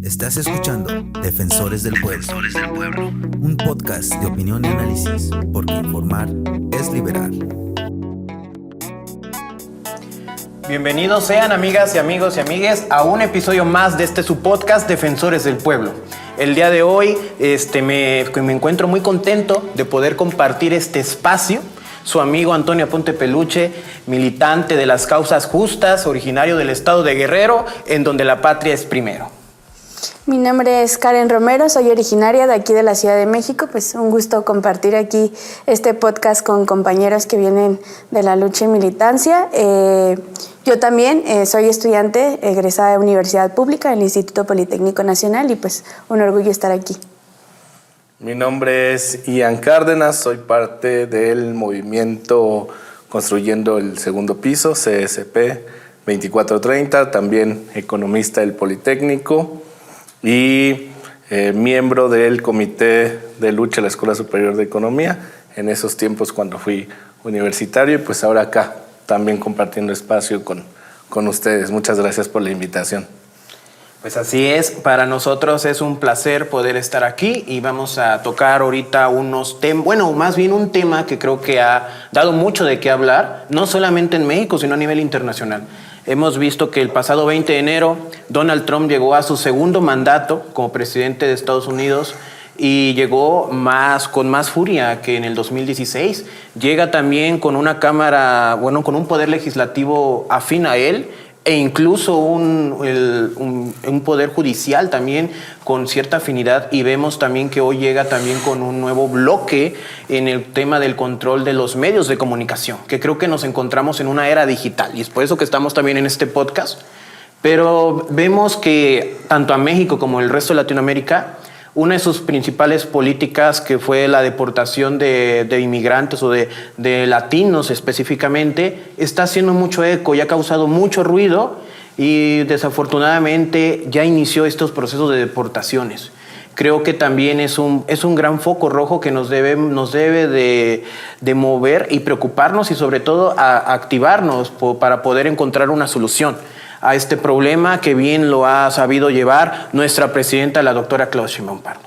Estás escuchando Defensores del Pueblo, un podcast de opinión y análisis, porque informar es liberar. Bienvenidos sean amigas y amigos y amigues a un episodio más de su podcast Defensores del Pueblo. El día de hoy me encuentro muy contento de poder compartir este espacio. Su amigo Antonio Aponte Peluche, militante de las causas justas, originario del estado de Guerrero, en donde la patria es primero. Mi nombre es Karen Romero, soy originaria de aquí de la Ciudad de México. Pues un gusto compartir aquí este podcast con compañeros que vienen de la lucha y militancia. Yo también soy estudiante egresada de Universidad Pública del Instituto Politécnico Nacional y pues un orgullo estar aquí. Mi nombre es Ian Cárdenas, soy parte del movimiento Construyendo el Segundo Piso, CSP 2430, también economista del Politécnico y miembro del Comité de Lucha de la Escuela Superior de Economía en esos tiempos cuando fui universitario y pues ahora acá también compartiendo espacio con ustedes. Muchas gracias por la invitación. Pues así es, para nosotros es un placer poder estar aquí y vamos a tocar ahorita unos temas, bueno, más bien un tema que creo que ha dado mucho de qué hablar, no solamente en México, sino a nivel internacional. Hemos visto que el pasado 20 de enero Donald Trump llegó a su segundo mandato como presidente de Estados Unidos y llegó con más furia que en el 2016. Llega también con una cámara, con un poder legislativo afín a él, e incluso un poder judicial también con cierta afinidad, y vemos también que hoy llega también con un nuevo bloque en el tema del control de los medios de comunicación, que creo que nos encontramos en una era digital y es por eso que estamos también en este podcast. Pero vemos que tanto a México como el resto de Latinoamérica, una de sus principales políticas, que fue la deportación de inmigrantes o de latinos específicamente, está haciendo mucho eco y ha causado mucho ruido, y desafortunadamente ya inició estos procesos de deportaciones. Creo que también es un gran foco rojo que nos debe de mover y preocuparnos, y sobre todo a activarnos para poder encontrar una solución a este problema que bien lo ha sabido llevar nuestra presidenta, la doctora Claudia Sheinbaum Pardo.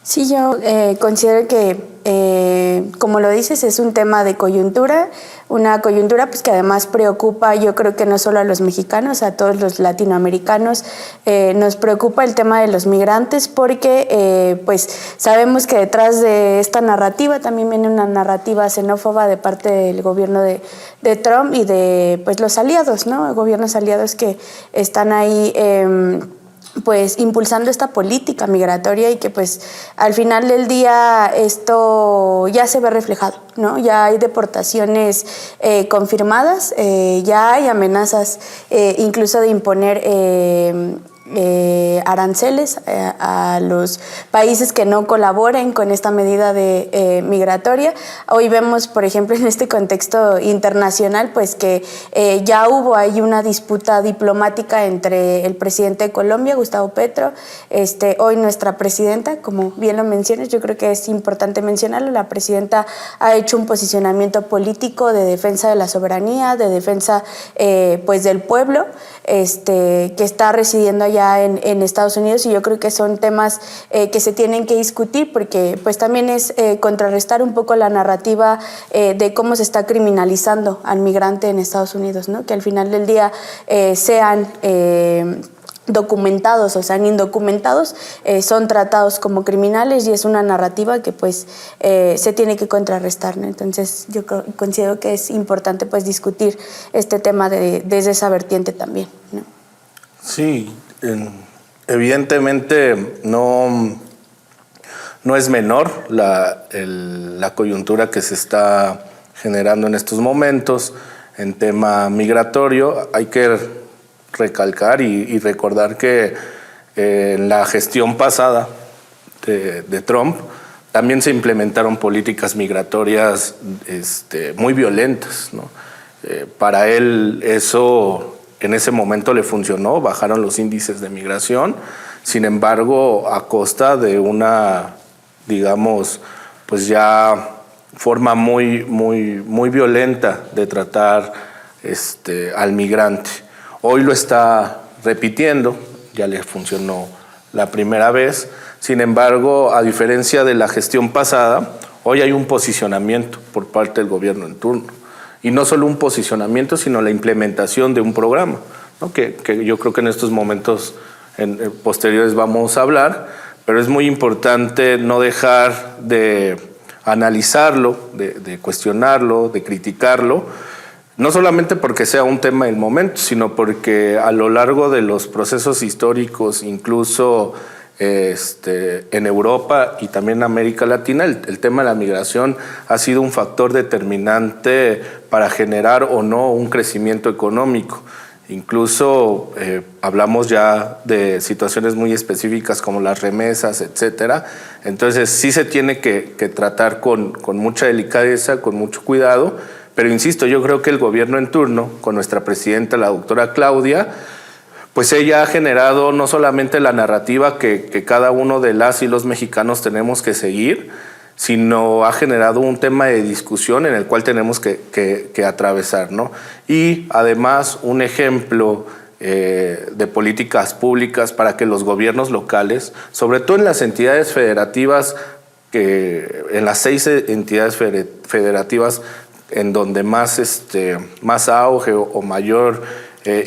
Sí, yo considero que, como lo dices, es un tema de coyuntura, una coyuntura pues que además preocupa, yo creo que no solo a los mexicanos, a todos los latinoamericanos. Nos preocupa el tema de los migrantes porque pues sabemos que detrás de esta narrativa también viene una narrativa xenófoba de parte del gobierno de Trump y de pues los aliados, ¿no? Gobiernos aliados que están ahí pues impulsando esta política migratoria, y que pues al final del día esto ya se ve reflejado, ¿no? Ya hay deportaciones confirmadas, ya hay amenazas incluso de imponer aranceles a los países que no colaboren con esta medida de migratoria. Hoy vemos, por ejemplo, en este contexto internacional, pues que ya hubo ahí una disputa diplomática entre el presidente de Colombia, Gustavo Petro, hoy nuestra presidenta, como bien lo mencionas. Yo creo que es importante mencionarlo. La presidenta ha hecho un posicionamiento político de defensa de la soberanía, de defensa pues del pueblo, que está residiendo allá en Estados Unidos, y yo creo que son temas que se tienen que discutir, porque pues también es contrarrestar un poco la narrativa de cómo se está criminalizando al migrante en Estados Unidos, ¿no? Que al final del día sean documentados o sean indocumentados, son tratados como criminales, y es una narrativa que pues se tiene que contrarrestar, ¿no? Entonces yo considero que es importante pues discutir este tema desde esa vertiente también, ¿no? Sí, evidentemente no es menor la coyuntura que se está generando en estos momentos en tema migratorio. Hay que recalcar y recordar que en la gestión pasada de Trump también se implementaron políticas migratorias muy violentas, ¿no? Para él eso en ese momento le funcionó, bajaron los índices de migración, sin embargo a costa de una, digamos, pues ya forma muy violenta de tratar al migrante. Hoy lo está repitiendo, ya le funcionó la primera vez. Sin embargo, a diferencia de la gestión pasada, hoy hay un posicionamiento por parte del gobierno en turno. Y no solo un posicionamiento, sino la implementación de un programa, ¿no? que yo creo que en estos momentos posteriores vamos a hablar, pero es muy importante no dejar de analizarlo, de cuestionarlo, de criticarlo, no solamente porque sea un tema del momento, sino porque a lo largo de los procesos históricos, incluso en Europa y también en América Latina, el tema de la migración ha sido un factor determinante para generar o no un crecimiento económico. Incluso hablamos ya de situaciones muy específicas como las remesas, etcétera. Entonces sí se tiene que tratar con mucha delicadeza, con mucho cuidado, pero insisto, yo creo que el gobierno en turno, con nuestra presidenta, la doctora Claudia, pues ella ha generado no solamente la narrativa que cada uno de las y los mexicanos tenemos que seguir, sino ha generado un tema de discusión en el cual tenemos que atravesar, ¿no? Y además un ejemplo de políticas públicas para que los gobiernos locales, sobre todo en las entidades federativas, en las 6 entidades federativas en donde más auge o mayor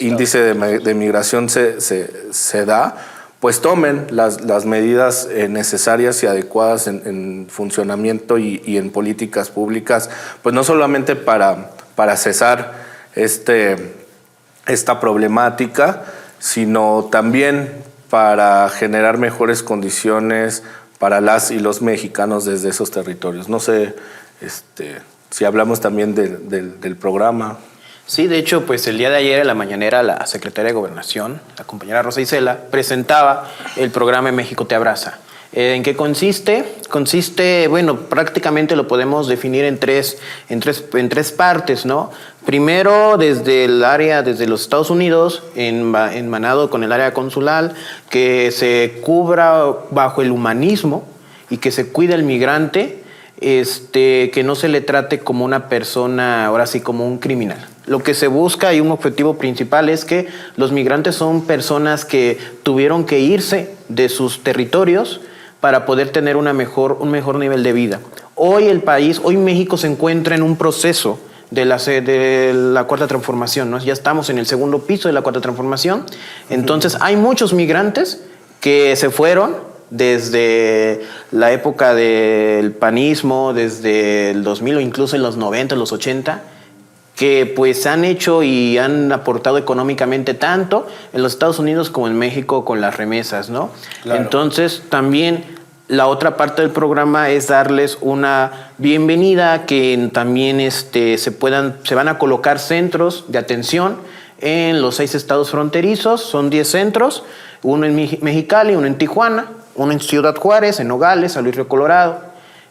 índice de migración se da, pues tomen las medidas necesarias y adecuadas en funcionamiento y en políticas públicas, pues no solamente para cesar esta problemática, sino también para generar mejores condiciones para las y los mexicanos desde esos territorios. No sé si hablamos también del programa. Sí, de hecho, pues el día de ayer en la mañanera la secretaria de Gobernación, la compañera Rosa Isela, presentaba el programa México te abraza. ¿En qué consiste? Consiste, bueno, prácticamente lo podemos definir en tres partes, ¿no? Primero, desde los Estados Unidos, enmanado con el área consular, que se cubra bajo el humanismo y que se cuide el migrante, que no se le trate como una persona, ahora sí, como un criminal. Lo que se busca y un objetivo principal es que los migrantes son personas que tuvieron que irse de sus territorios para poder tener un mejor nivel de vida. Hoy México se encuentra en un proceso de la Cuarta Transformación, ¿no? Ya estamos en el segundo piso de la Cuarta Transformación. Entonces hay muchos migrantes que se fueron desde la época del panismo, desde el 2000 o incluso en los 90, los 80, que pues han hecho y han aportado económicamente tanto en los Estados Unidos como en México con las remesas, ¿no? Claro. Entonces también la otra parte del programa es darles una bienvenida, que también se van a colocar centros de atención en los 6 estados fronterizos. Son 10 centros, uno en Mexicali, uno en Tijuana, uno en Ciudad Juárez, en Nogales, San Luis Río Colorado,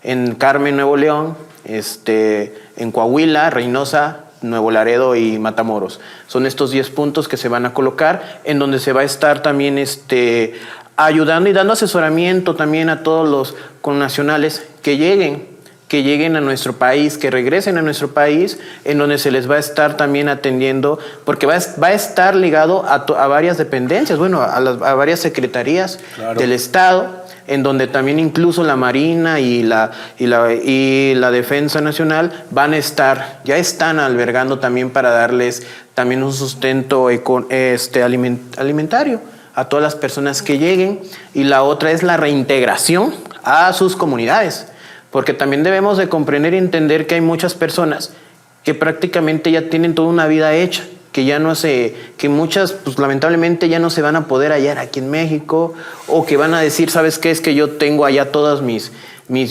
en Carmen, Nuevo León, en Coahuila, Reynosa, Nuevo Laredo y Matamoros. Son estos 10 puntos que se van a colocar, en donde se va a estar también ayudando y dando asesoramiento también a todos los connacionales que lleguen a nuestro país, que regresen a nuestro país, en donde se les va a estar también atendiendo, porque va a estar ligado a varias dependencias, bueno, a varias secretarías, claro, del Estado, en donde también incluso la Marina y la Defensa Nacional ya están albergando también para darles también un sustento alimentario a todas las personas que lleguen. Y la otra es la reintegración a sus comunidades, porque también debemos de comprender y entender que hay muchas personas que prácticamente ya tienen toda una vida hecha, que muchas pues lamentablemente ya no se van a poder hallar aquí en México, o que van a decir, ¿sabes qué? Es que yo tengo allá todos mis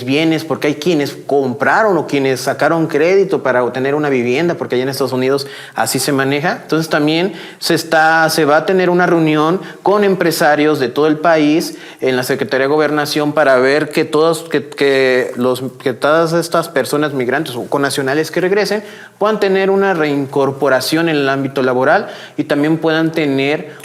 bienes, porque hay quienes compraron o quienes sacaron crédito para obtener una vivienda, porque allá en Estados Unidos así se maneja. Entonces también se va a tener una reunión con empresarios de todo el país en la Secretaría de Gobernación para ver que todas estas personas migrantes o connacionales que regresen puedan tener una reincorporación en el ámbito laboral y también puedan tener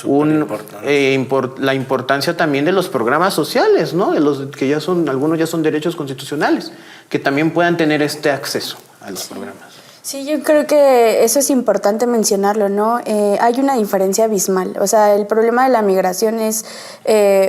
la importancia también de los programas sociales, ¿no? De los que algunos ya son derechos constitucionales, que también puedan tener este acceso a los programas. Sí, yo creo que eso es importante mencionarlo, ¿no? Hay una diferencia abismal. O sea, el problema de la migración es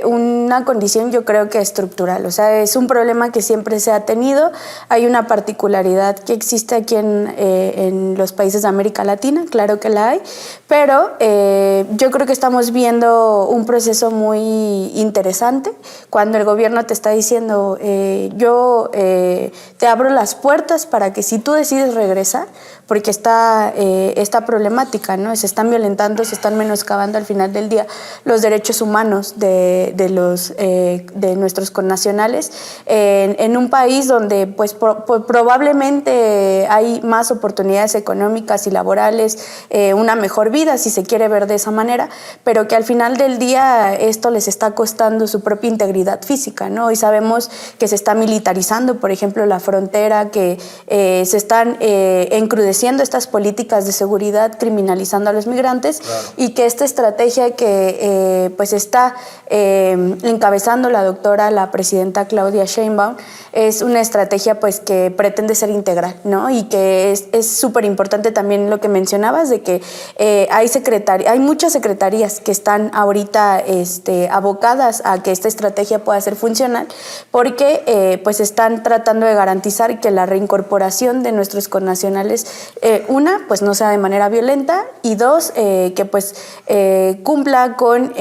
una condición, yo creo que estructural. O sea, es un problema que siempre se ha tenido. Hay una particularidad que existe aquí en los países de América Latina, claro que la hay, pero yo creo que estamos viendo un proceso muy interesante cuando el gobierno te está diciendo, yo te abro las puertas para que si tú decides regresar, porque está esta problemática, ¿no? Se están violentando, se están menoscabando al final del día los derechos humanos de nuestros connacionales en un país donde pues probablemente hay más oportunidades económicas y laborales, una mejor vida si se quiere ver de esa manera, pero que al final del día esto les está costando su propia integridad física, ¿no? Hoy sabemos que se está militarizando, por ejemplo, la frontera, que se están encrudeciendo estas políticas de seguridad, criminalizando a los migrantes, claro. Y que esta estrategia que pues está encabezando la presidenta Claudia Sheinbaum, es una estrategia pues que pretende ser integral, ¿no? Y que es súper importante también lo que mencionabas de que hay muchas secretarías que están ahorita abocadas a que esta estrategia pueda ser funcional, porque pues están tratando de garantizar que la reincorporación de nuestros connacionales, una, pues no sea de manera violenta, y dos, que pues cumpla con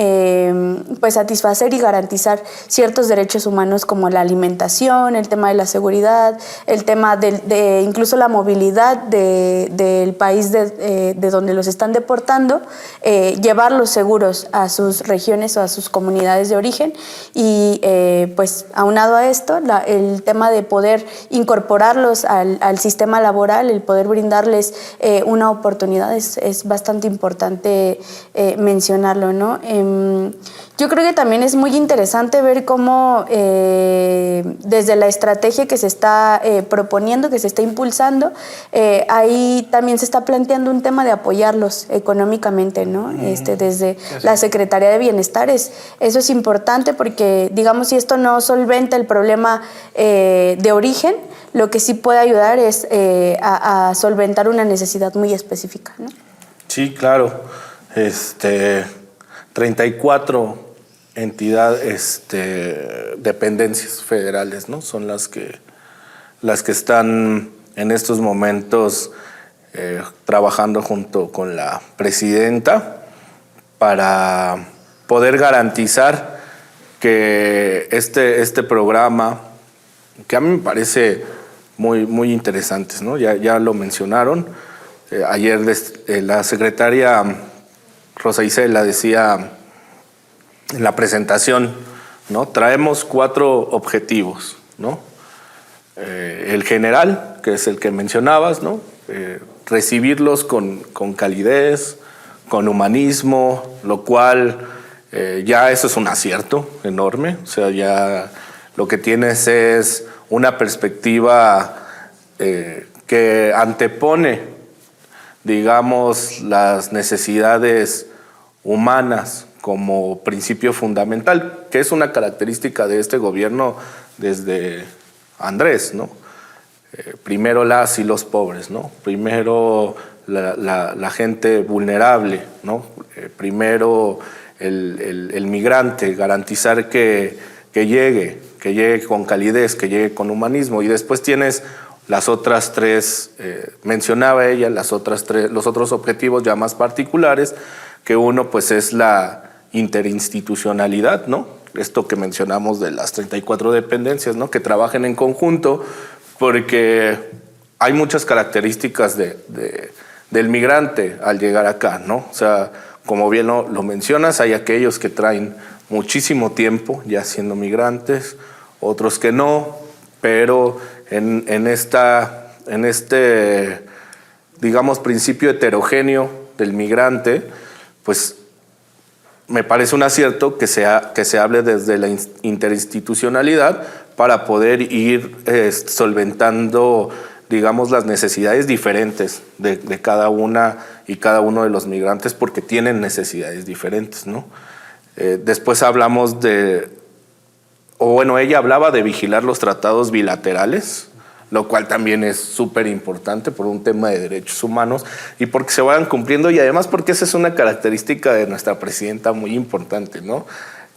pues satisfacer y garantizar ciertos derechos humanos como la alimentación, el tema de la seguridad, el tema de incluso la movilidad del país de donde los están deportando, llevarlos seguros a sus regiones o a sus comunidades de origen, y pues aunado a esto, el tema de poder incorporarlos al sistema laboral, el poder brindarles una oportunidad es bastante importante mencionarlo, ¿no? Yo creo que también es muy interesante ver cómo desde la estrategia que se está proponiendo, que se está impulsando, ahí también se está planteando un tema de apoyarlos económicamente, ¿no? Desde la Secretaría de Bienestar. Eso es importante porque, digamos, si esto no solventa el problema de origen, lo que sí puede ayudar es a solventar una necesidad muy específica, ¿no? Sí, claro. 34 entidades, dependencias federales, ¿no? Son las que están en estos momentos trabajando junto con la presidenta para poder garantizar que este programa, que a mí me parece muy, muy interesante, ¿no? Ya lo mencionaron. Ayer la secretaria Rosa Isela decía en la presentación, ¿no? Traemos 4 objetivos, ¿no? El general, que es el que mencionabas, ¿no? Recibirlos con calidez, con humanismo, lo cual ya eso es un acierto enorme. O sea, ya lo que tienes es una perspectiva que antepone, digamos, las necesidades humanas como principio fundamental, que es una característica de este gobierno desde Andrés, ¿no? Primero las y los pobres, ¿no? Primero la gente vulnerable, ¿no? Primero el migrante, garantizar que llegue con calidez, que llegue con humanismo, y después tienes las otras 3, mencionaba ella, los otros objetivos ya más particulares, que uno pues es la interinstitucionalidad, ¿no? Esto que mencionamos de las 34 dependencias, ¿no? Que trabajen en conjunto, porque hay muchas características del migrante al llegar acá, ¿no? O sea, como bien lo mencionas, hay aquellos que traen muchísimo tiempo ya siendo migrantes, otros que no, pero en este, digamos, principio heterogéneo del migrante, pues me parece un acierto que se hable desde la interinstitucionalidad para poder ir solventando, digamos, las necesidades diferentes de cada una y cada uno de los migrantes, porque tienen necesidades diferentes, ¿no? Después hablamos ella hablaba de vigilar los tratados bilaterales, lo cual también es súper importante por un tema de derechos humanos y porque se vayan cumpliendo y además porque esa es una característica de nuestra presidenta muy importante, ¿no?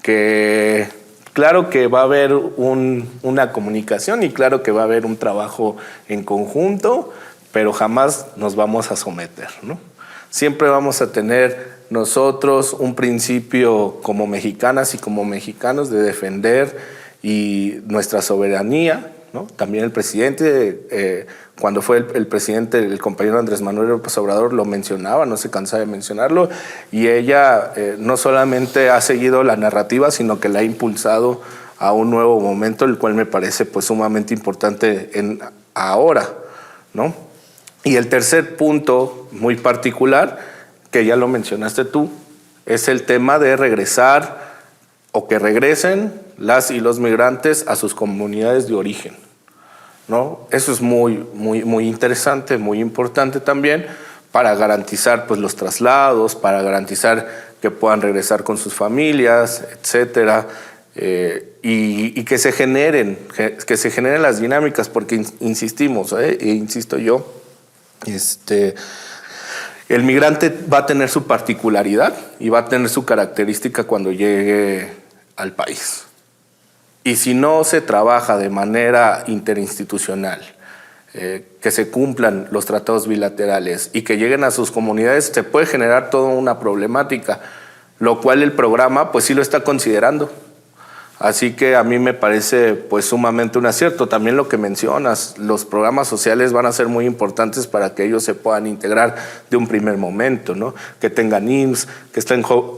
Que claro que va a haber una comunicación y claro que va a haber un trabajo en conjunto, pero jamás nos vamos a someter, ¿no? Siempre vamos a tener nosotros un principio como mexicanas y como mexicanos de defender y nuestra soberanía, ¿no? También el presidente, cuando fue el presidente, el compañero Andrés Manuel López Obrador lo mencionaba, no se cansaba de mencionarlo, y ella no solamente ha seguido la narrativa, sino que la ha impulsado a un nuevo momento, el cual me parece pues sumamente importante ahora, ¿no? Y el tercer punto muy particular, que ya lo mencionaste tú, es el tema de regresar o que regresen las y los migrantes a sus comunidades de origen, ¿no? Eso es muy interesante, muy importante también para garantizar pues, los traslados, para garantizar que puedan regresar con sus familias, etcétera, y que se generen las dinámicas, porque insistimos, insisto yo, el migrante va a tener su particularidad y va a tener su característica cuando llegue al país. Y si no se trabaja de manera interinstitucional, que se cumplan los tratados bilaterales y que lleguen a sus comunidades, se puede generar toda una problemática, lo cual el programa pues sí lo está considerando. Así que a mí me parece pues sumamente un acierto. También lo que mencionas, los programas sociales van a ser muy importantes para que ellos se puedan integrar de un primer momento, ¿no? Que tengan IMSS, que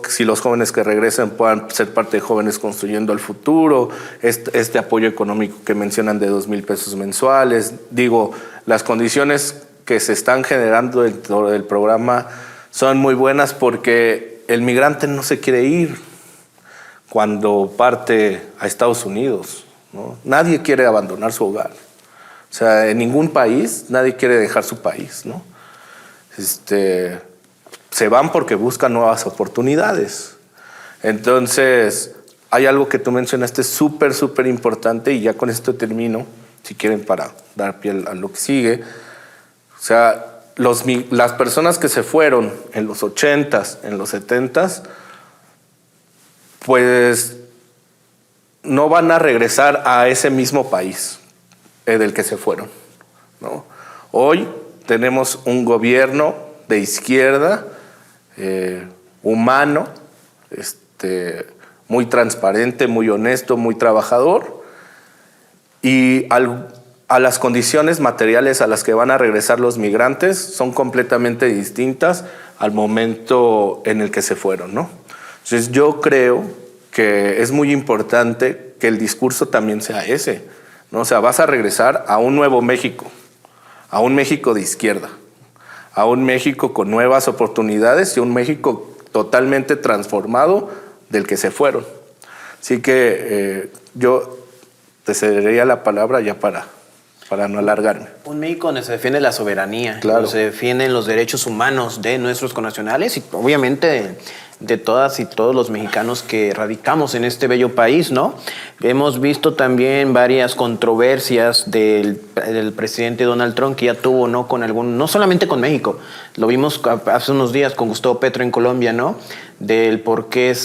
si los jóvenes que regresen puedan ser parte de Jóvenes Construyendo el Futuro, este apoyo económico que mencionan de 2,000 pesos mensuales. Digo, las condiciones que se están generando dentro del programa son muy buenas porque el migrante no se quiere ir cuando parte a Estados Unidos, ¿no? Nadie quiere abandonar su hogar. O sea, en ningún país nadie quiere dejar su país, ¿no? Se van porque buscan nuevas oportunidades. Entonces, hay algo que tú mencionaste súper importante y ya con esto termino, si quieren para dar pie a lo que sigue. O sea, las personas que se fueron en los 80s, en los 70s, pues no van a regresar a ese mismo país del que se fueron, ¿no? Hoy tenemos un gobierno de izquierda, humano, muy transparente, muy honesto, muy trabajador, y a las condiciones materiales a las que van a regresar los migrantes son completamente distintas al momento en el que se fueron, ¿no? Entonces yo creo que es muy importante que el discurso también sea ese, ¿no? O sea, vas a regresar a un nuevo México, a un México de izquierda, a un México con nuevas oportunidades y un México totalmente transformado del que se fueron. Así que yo te cedería la palabra ya para no alargarme. Un México donde se defiende la soberanía, claro, donde se defienden los derechos humanos de nuestros connacionales y obviamente de todas y todos los mexicanos que radicamos en este bello país, ¿no? Hemos visto también varias controversias del presidente Donald Trump que ya tuvo, ¿no? No solamente con México, lo vimos hace unos días con Gustavo Petro en Colombia, ¿no? Del por qué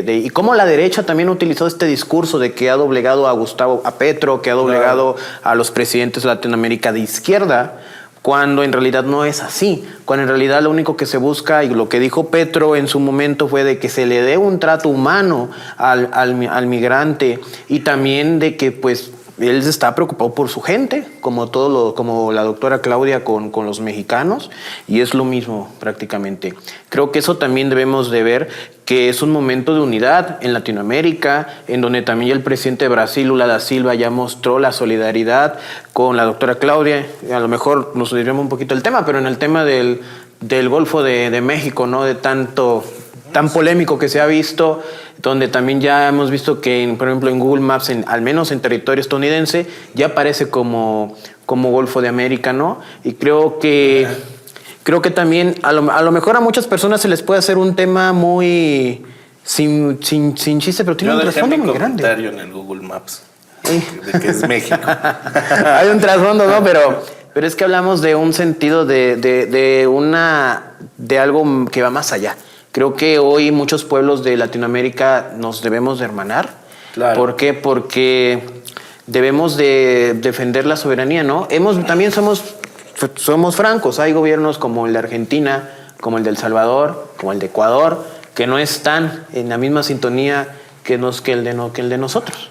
y cómo la derecha también utilizó este discurso de que ha doblegado a Petro, que ha doblegado a los presidentes de Latinoamérica de izquierda, cuando en realidad no es así, cuando en realidad lo único que se busca, y lo que dijo Petro en su momento fue de que se le dé un trato humano al migrante y también de que pues él está preocupado por su gente, como la doctora Claudia con los mexicanos, y es lo mismo prácticamente. Creo que eso también debemos de ver, que es un momento de unidad en Latinoamérica, en donde también el presidente de Brasil, Lula da Silva, ya mostró la solidaridad con la doctora Claudia. A lo mejor nos desviamos un poquito del tema, pero en el tema del Golfo de México, ¿no? De tan polémico que se ha visto, donde también ya hemos visto que, por ejemplo, en Google Maps, al menos en territorio estadounidense, ya aparece como Golfo de América, ¿no? Y creo que también a lo mejor a muchas personas se les puede hacer un tema muy sin chiste, pero tiene un trasfondo muy grande. Yo dejé mi comentario en el Google Maps. de que es México. Hay un trasfondo, ¿no? Pero es que hablamos de un sentido de algo que va más allá. Creo que hoy muchos pueblos de Latinoamérica nos debemos de hermanar. Claro. ¿Por qué? Porque debemos de defender la soberanía, ¿no? También somos francos. Hay gobiernos como el de Argentina, como el de El Salvador, como el de Ecuador, que no están en la misma sintonía que el de nosotros.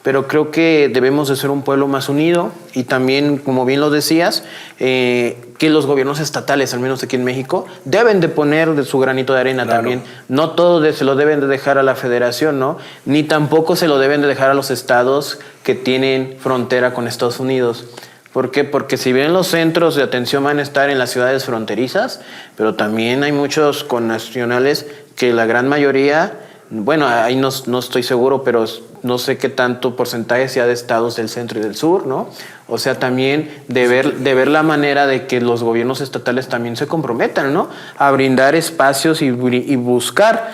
Pero creo que debemos de ser un pueblo más unido y también, como bien lo decías, que los gobiernos estatales, al menos aquí en México, deben de poner de su granito de arena. Claro. También. No todo se lo deben de dejar a la federación, ¿no? Ni tampoco se lo deben de dejar a los estados que tienen frontera con Estados Unidos. ¿Por qué? Porque si bien los centros de atención van a estar en las ciudades fronterizas, pero también hay muchos connacionales que la gran mayoría, bueno, ahí no estoy seguro, pero no sé qué tanto porcentaje sea de estados del centro y del sur, ¿no? O sea, también de ver la manera de que los gobiernos estatales también se comprometan, ¿no? A brindar espacios y buscar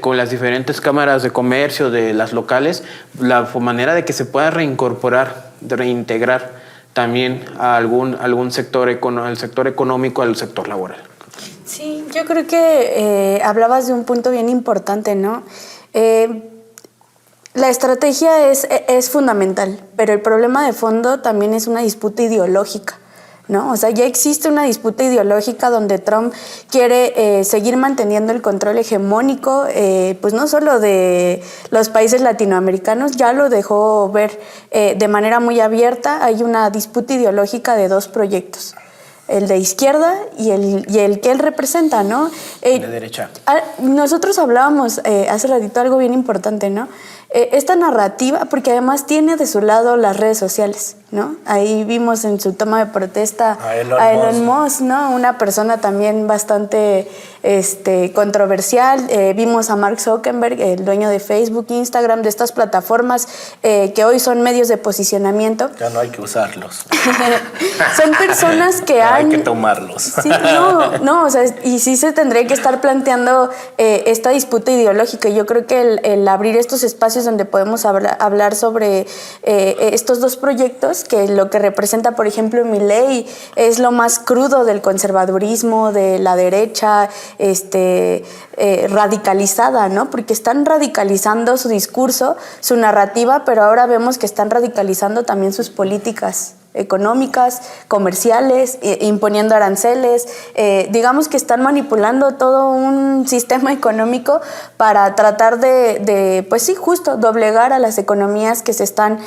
con las diferentes cámaras de comercio de las locales la manera de que se pueda reintegrar también a algún sector, al sector económico, al sector laboral. Sí, yo creo que hablabas de un punto bien importante, ¿no? La estrategia es fundamental, pero el problema de fondo también es una disputa ideológica, ¿no? O sea, ya existe una disputa ideológica donde Trump quiere seguir manteniendo el control hegemónico, pues no solo de los países latinoamericanos, ya lo dejó ver de manera muy abierta. Hay una disputa ideológica de dos proyectos, el de izquierda y el que él representa, ¿no? De derecha. Nosotros hablábamos hace ratito algo bien importante, ¿no? Esta narrativa, porque además tiene de su lado las redes sociales, ¿no? Ahí vimos en su toma de protesta a Elon Musk, ¿no? Una persona también bastante controversial. Vimos a Mark Zuckerberg, el dueño de Facebook, Instagram, de estas plataformas que hoy son medios de posicionamiento. Ya no hay que usarlos. Son personas que hay que tomarlos. Sí, no, o sea, y sí se tendría que estar planteando esta disputa ideológica. Yo creo que el abrir estos espacios donde podemos hablar sobre estos dos proyectos, que lo que representa, por ejemplo, Milei, es lo más crudo del conservadurismo, de la derecha, radicalizada, ¿no? Porque están radicalizando su discurso, su narrativa, pero ahora vemos que están radicalizando también sus políticas económicas, comerciales, imponiendo aranceles. Digamos que están manipulando todo un sistema económico para tratar de pues sí, justo doblegar a las economías que se están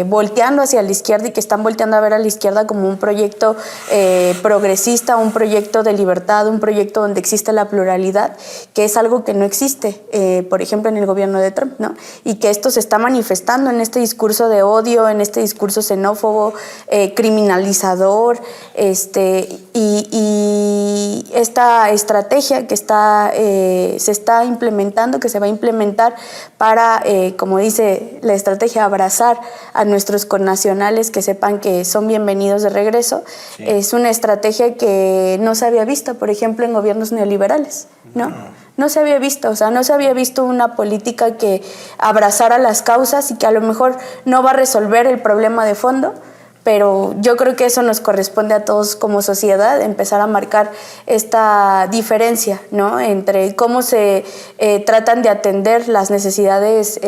volteando hacia la izquierda y que están volteando a ver a la izquierda como un proyecto progresista, un proyecto de libertad, un proyecto donde existe la pluralidad, que es algo que no existe, por ejemplo, en el gobierno de Trump, ¿no? Y que esto se está manifestando en este discurso de odio, en este discurso xenófobo, criminalizador, y esta estrategia que se está implementando, que se va a implementar para, como dice la estrategia, abrazar a nuestros connacionales, que sepan que son bienvenidos de regreso. Sí. Es una estrategia que no se había visto, por ejemplo, en gobiernos neoliberales, ¿no? No se había visto, o sea, no se había visto una política que abrazara las causas y que a lo mejor no va a resolver el problema de fondo, pero yo creo que eso nos corresponde a todos como sociedad, empezar a marcar esta diferencia, ¿no? Entre cómo se tratan de atender las necesidades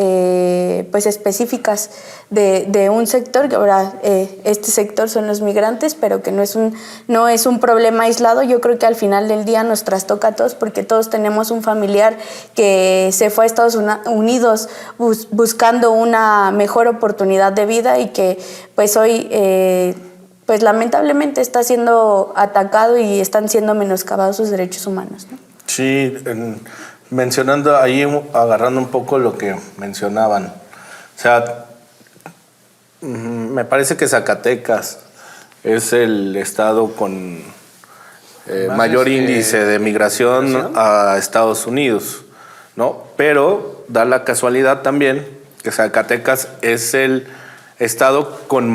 pues específicas de un sector, que ahora este sector son los migrantes, pero que no es un problema aislado. Yo creo que al final del día nos trastoca a todos, porque todos tenemos un familiar que se fue a Estados Unidos buscando una mejor oportunidad de vida y que pues hoy pues lamentablemente está siendo atacado y están siendo menoscabados sus derechos humanos, ¿no? Sí, mencionando ahí, agarrando un poco lo que mencionaban, o sea, me parece que Zacatecas es el estado con mayor índice de migración a Estados Unidos, ¿no? Pero da la casualidad también que Zacatecas es el estado con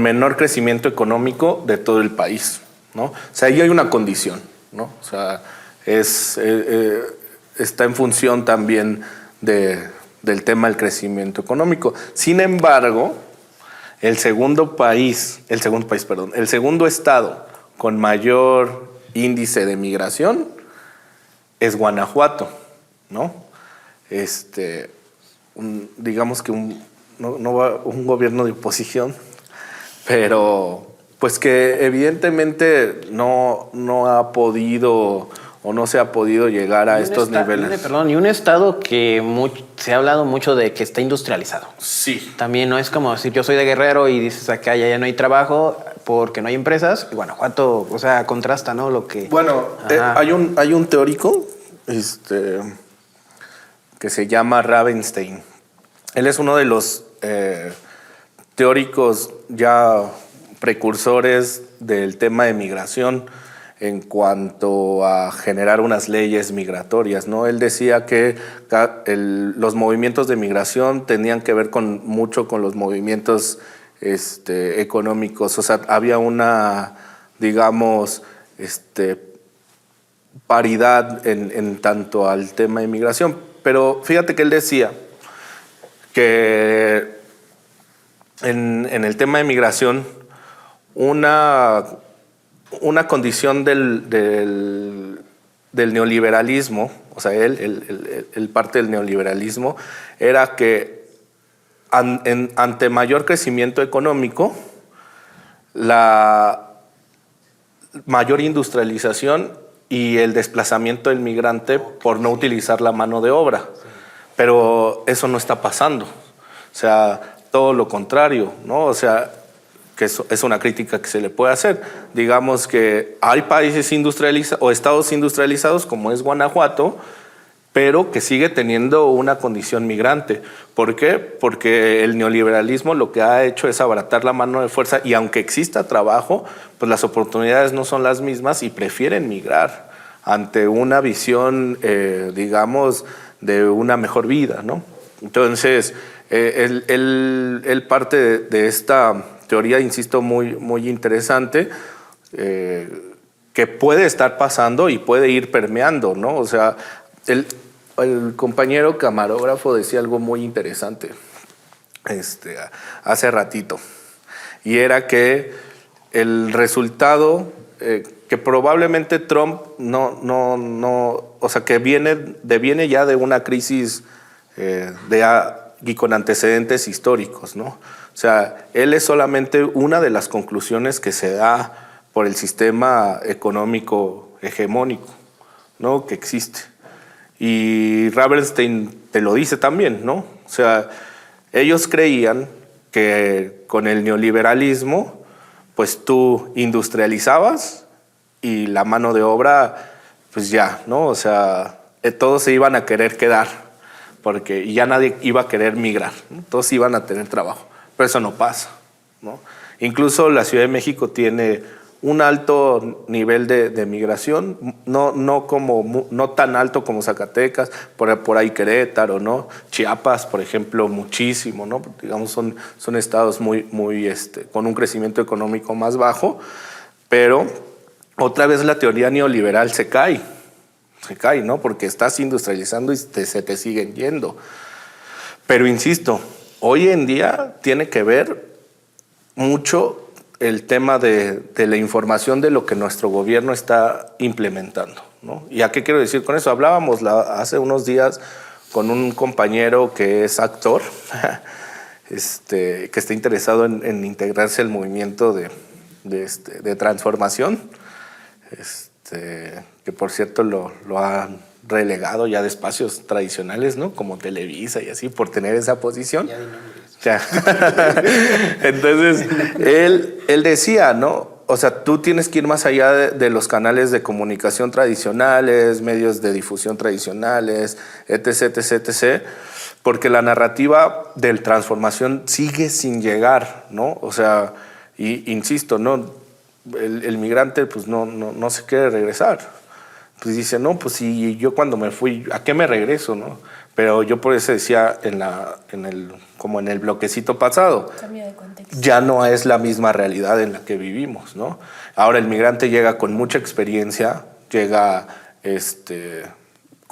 menor crecimiento económico de todo el país, ¿no? O sea, ahí hay una condición, ¿no? O sea, está en función también de del tema del crecimiento económico. Sin embargo, el segundo estado con mayor índice de migración es Guanajuato, ¿no? Digamos que un gobierno de oposición, pero pues que evidentemente no ha podido o no se ha podido llegar a estos niveles. Y un estado que se ha hablado mucho de que está industrializado. Sí. También no es como decir yo soy de Guerrero y dices acá ya no hay trabajo porque no hay empresas. Y Guanajuato, o sea, contrasta, ¿no? Lo que... Bueno, hay un teórico que se llama Ravenstein. Él es uno de los teóricos ya precursores del tema de migración en cuanto a generar unas leyes migratorias, ¿no? Él decía que los movimientos de migración tenían que ver mucho con los movimientos económicos. O sea, había una, digamos, paridad en tanto al tema de migración. Pero fíjate que él decía que en el tema de migración una condición del neoliberalismo, o sea, él parte del neoliberalismo, era que ante mayor crecimiento económico, la mayor industrialización y el desplazamiento del migrante por no utilizar la mano de obra. Pero eso no está pasando. O sea, todo lo contrario, ¿no? O sea, que es una crítica que se le puede hacer. Digamos que hay países industrializados o estados industrializados como es Guanajuato, pero que sigue teniendo una condición migrante. ¿Por qué? Porque el neoliberalismo lo que ha hecho es abaratar la mano de fuerza y aunque exista trabajo, pues las oportunidades no son las mismas y prefieren migrar ante una visión, digamos, de una mejor vida, ¿no? Entonces, él parte de esta teoría, insisto, muy, muy interesante, que puede estar pasando y puede ir permeando, ¿no? O sea, el compañero camarógrafo decía algo muy interesante hace ratito, y era que el resultado que probablemente Trump o sea, que deviene ya de una crisis y con antecedentes históricos, ¿no? O sea, él es solamente una de las conclusiones que se da por el sistema económico hegemónico, ¿no? Que existe. Y Ravenstein te lo dice también, ¿no? O sea, ellos creían que con el neoliberalismo, pues tú industrializabas y la mano de obra, pues ya, ¿no? O sea, todos se iban a querer quedar, porque ya nadie iba a querer migrar, ¿no? Todos iban a tener trabajo, pero eso no pasa, ¿no? Incluso la Ciudad de México tiene un alto nivel de migración, no tan alto como Zacatecas, por ahí Querétaro, ¿no? Chiapas, por ejemplo, muchísimo, ¿no? Digamos, son estados muy con un crecimiento económico más bajo, pero otra vez la teoría neoliberal se cae, ¿no? Porque estás industrializando y se te siguen yendo. Pero insisto, hoy en día tiene que ver mucho el tema de la información de lo que nuestro gobierno está implementando, ¿no? ¿Y a qué quiero decir con eso? Hablábamos hace unos días con un compañero que es actor, que está interesado en integrarse al movimiento de transformación, que por cierto lo han relegado ya de espacios tradicionales, ¿no? Como Televisa y así, por tener esa posición. Ya. Entonces, él decía, ¿no? O sea, tú tienes que ir más allá de los canales de comunicación tradicionales, medios de difusión tradicionales, etc., porque la narrativa de transformación sigue sin llegar, ¿no? O sea, insisto, ¿no? El migrante pues no se quiere regresar. Pues dice, no, pues si yo cuando me fui, ¿a qué me regreso, no? Pero yo por eso decía como en el bloquecito pasado, Cambio de contexto. Ya no es la misma realidad en la que vivimos, ¿no? Ahora el migrante llega con mucha experiencia, llega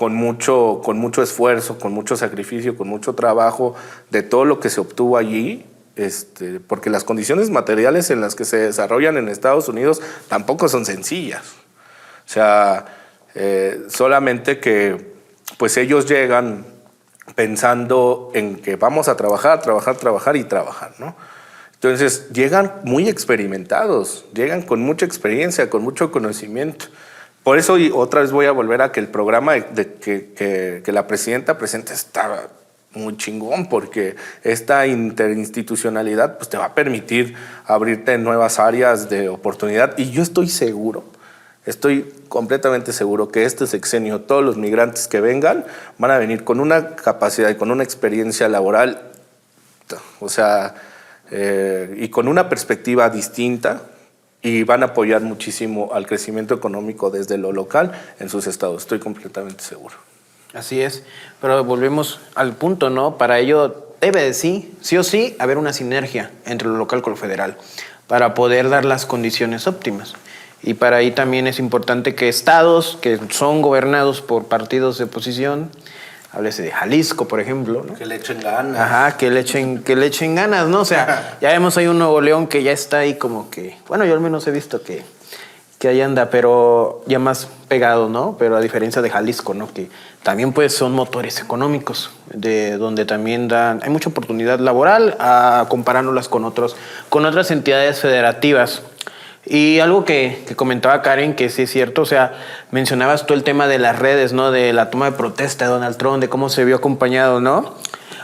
con mucho esfuerzo, con mucho sacrificio, con mucho trabajo de todo lo que se obtuvo allí, porque las condiciones materiales en las que se desarrollan en Estados Unidos tampoco son sencillas. O sea, solamente que pues ellos llegan pensando en que vamos a trabajar, ¿no? Entonces llegan muy experimentados, llegan con mucha experiencia, con mucho conocimiento. Por eso, y otra vez voy a volver a que el programa que la presidenta presenta está muy chingón, porque esta interinstitucionalidad pues, te va a permitir abrirte en nuevas áreas de oportunidad. Y yo estoy completamente seguro que este sexenio, todos los migrantes que vengan, van a venir con una capacidad y con una experiencia laboral, o sea, y con una perspectiva distinta, y van a apoyar muchísimo al crecimiento económico desde lo local en sus estados. Estoy completamente seguro. Así es, pero volvemos al punto, ¿no? Para ello debe de sí o sí, haber una sinergia entre lo local con lo federal para poder dar las condiciones óptimas. Y para ahí también es importante que estados que son gobernados por partidos de oposición, háblese de Jalisco, por ejemplo, ¿no? Que le echen ganas. Ajá, que le echen ganas, ¿no? O sea, ya vemos ahí un Nuevo León que ya está ahí como que, bueno, yo al menos he visto que ahí anda, pero ya más pegado, ¿no? Pero a diferencia de Jalisco, ¿no? Que también pues son motores económicos, de donde también hay mucha oportunidad laboral, comparándolas con otras entidades federativas. Y algo que comentaba Karen, que sí es cierto, o sea, mencionabas tú el tema de las redes, ¿no? De la toma de protesta de Donald Trump, de cómo se vio acompañado, ¿no?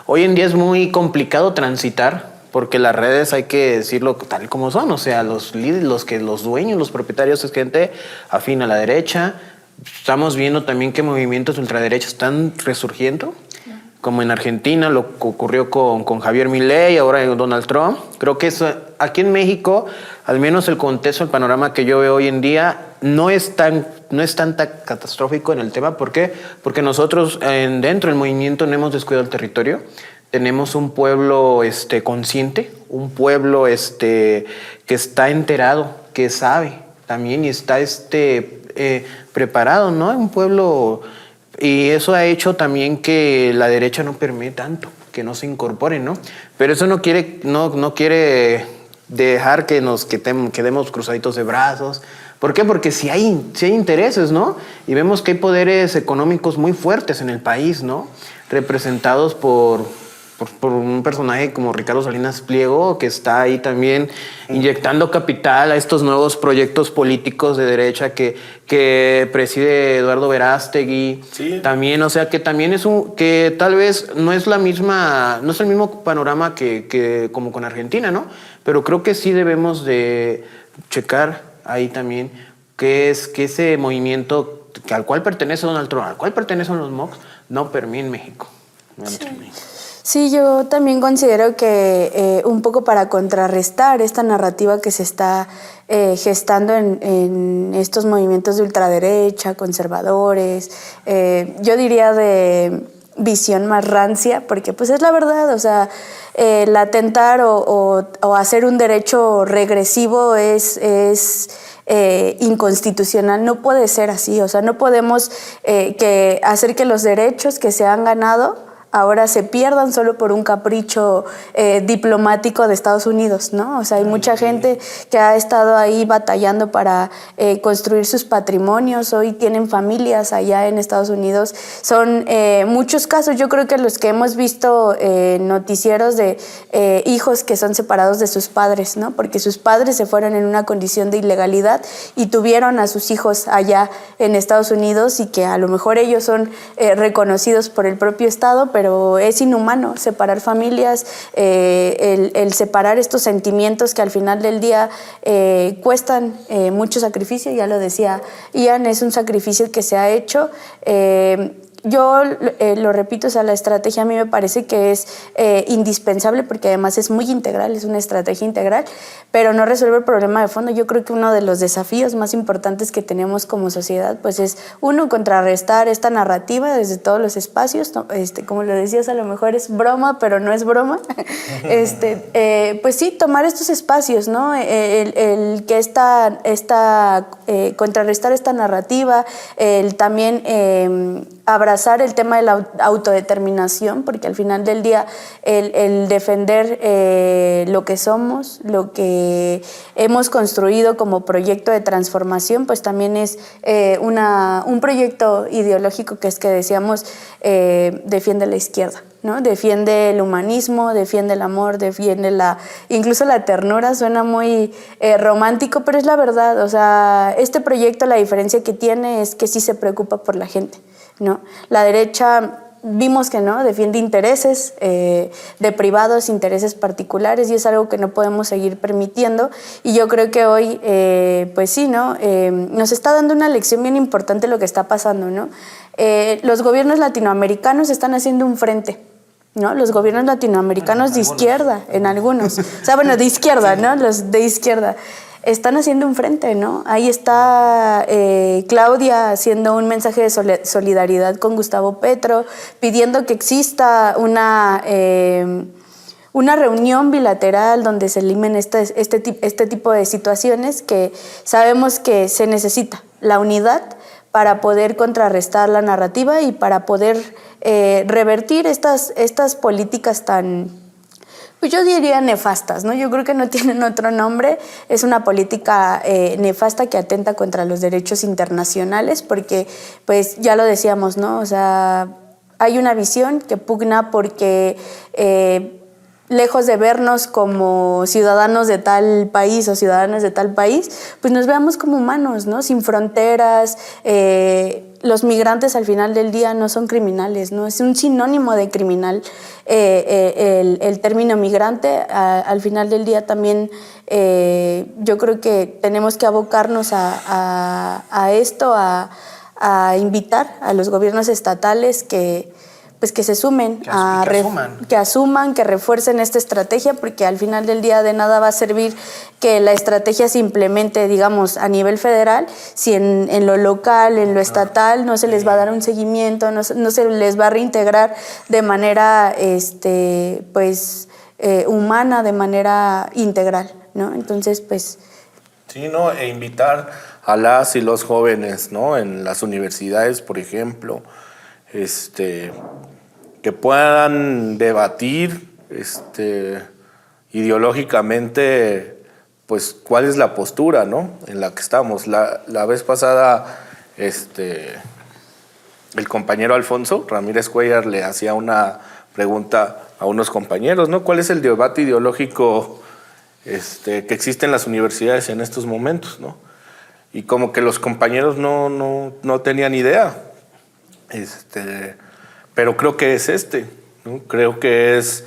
Hoy en día es muy complicado transitar, porque las redes hay que decirlo tal como son, o sea, los líderes, los dueños, los propietarios es gente afín a la derecha. Estamos viendo también que movimientos de ultraderecha están resurgiendo, como en Argentina, lo que ocurrió con Javier Milei, ahora en Donald Trump. Creo que eso, aquí en México, al menos el contexto, el panorama que yo veo hoy en día, no es tan catastrófico en el tema. ¿Por qué? Porque nosotros dentro del movimiento no hemos descuidado el territorio. Tenemos un pueblo consciente, un pueblo que está enterado, que sabe también y está preparado, ¿no? Un pueblo... Y eso ha hecho también que la derecha no permee tanto, que no se incorpore, ¿no? Pero eso no quiere dejar que nos quedemos cruzaditos de brazos. ¿Por qué? Porque sí hay intereses, ¿no? Y vemos que hay poderes económicos muy fuertes en el país, ¿no? Representados por un personaje como Ricardo Salinas Pliego, que está ahí también inyectando capital a estos nuevos proyectos políticos de derecha que preside Eduardo Verástegui. Sí. También, o sea, que también que tal vez no es el mismo panorama que como con Argentina, ¿no? Pero creo que sí debemos de checar ahí también que ese movimiento al cual pertenece Donald Trump, al cual pertenecen los MOX, no permee en México. Sí, yo también considero que un poco para contrarrestar esta narrativa que se está gestando en estos movimientos de ultraderecha, conservadores, yo diría de visión más rancia, porque pues es la verdad, o sea, el atentar o hacer un derecho regresivo es inconstitucional, no puede ser así, o sea, no podemos hacer que los derechos que se han ganado ahora se pierdan solo por un capricho diplomático de Estados Unidos, ¿no? O sea, hay mucha gente que ha estado ahí batallando para construir sus patrimonios, hoy tienen familias allá en Estados Unidos. Son muchos casos, yo creo que los que hemos visto noticieros de hijos que son separados de sus padres, ¿no? Porque sus padres se fueron en una condición de ilegalidad y tuvieron a sus hijos allá en Estados Unidos y que a lo mejor ellos son reconocidos por el propio Estado, pero es inhumano separar familias, el separar estos sentimientos que al final del día cuestan mucho sacrificio, ya lo decía Ian, es un sacrificio que se ha hecho. Yo lo repito, o sea, la estrategia a mí me parece que es indispensable porque además es muy integral, es una estrategia integral, pero no resuelve el problema de fondo. Yo creo que uno de los desafíos más importantes que tenemos como sociedad pues es, uno, contrarrestar esta narrativa desde todos los espacios, ¿no? Como lo decías, a lo mejor es broma, pero no es broma. Pues sí, tomar estos espacios, ¿no? El que contrarrestar esta narrativa, el también abrazar el tema de la autodeterminación, porque al final del día el defender lo que somos, lo que hemos construido como proyecto de transformación, pues también es un proyecto ideológico que es que decíamos defiende la izquierda, ¿no? Defiende el humanismo, defiende el amor, defiende incluso la ternura. Suena muy romántico, pero es la verdad. O sea, este proyecto, la diferencia que tiene es que sí se preocupa por la gente, ¿no? La derecha vimos que no, defiende intereses de privados, intereses particulares, y es algo que no podemos seguir permitiendo. Y yo creo que hoy, pues sí, ¿no? Nos está dando una lección bien importante lo que está pasando, ¿no? Los gobiernos latinoamericanos están haciendo un frente, ¿no? Los gobiernos latinoamericanos de izquierda, en algunos. O sea, bueno, de izquierda, ¿no? Los de izquierda están haciendo un frente, ¿no? Ahí está Claudia haciendo un mensaje de solidaridad con Gustavo Petro, pidiendo que exista una reunión bilateral donde se eliminen este tipo de situaciones que sabemos que se necesita, la unidad para poder contrarrestar la narrativa y para poder revertir estas políticas tan, pues yo diría nefastas, ¿no? Yo creo que no tienen otro nombre. Es una política nefasta que atenta contra los derechos internacionales porque, pues ya lo decíamos, ¿no? O sea, hay una visión que pugna porque lejos de vernos como ciudadanos de tal país o ciudadanas de tal país, pues nos veamos como humanos, ¿no? Sin fronteras. Los migrantes al final del día no son criminales, ¿no? Es un sinónimo de criminal el término migrante. Al final del día también yo creo que tenemos que abocarnos a esto, a invitar a los gobiernos estatales que se sumen, que asuman, que refuercen esta estrategia, porque al final del día de nada va a servir que la estrategia se implemente, digamos, a nivel federal, si en lo local, en lo estatal, no se les va a dar un seguimiento, no se les va a reintegrar de manera humana, de manera integral, ¿no? Entonces, pues... Sí, ¿no? E invitar a las y los jóvenes, ¿no? En las universidades, por ejemplo, que puedan debatir ideológicamente, pues, cuál es la postura, ¿no? En la que estamos. La vez pasada, el compañero Alfonso Ramírez Cuellar le hacía una pregunta a unos compañeros, ¿no? ¿Cuál es el debate ideológico que existe en las universidades en estos momentos, ¿no? Y como que los compañeros no tenían idea. Pero creo que es ¿no? Creo que es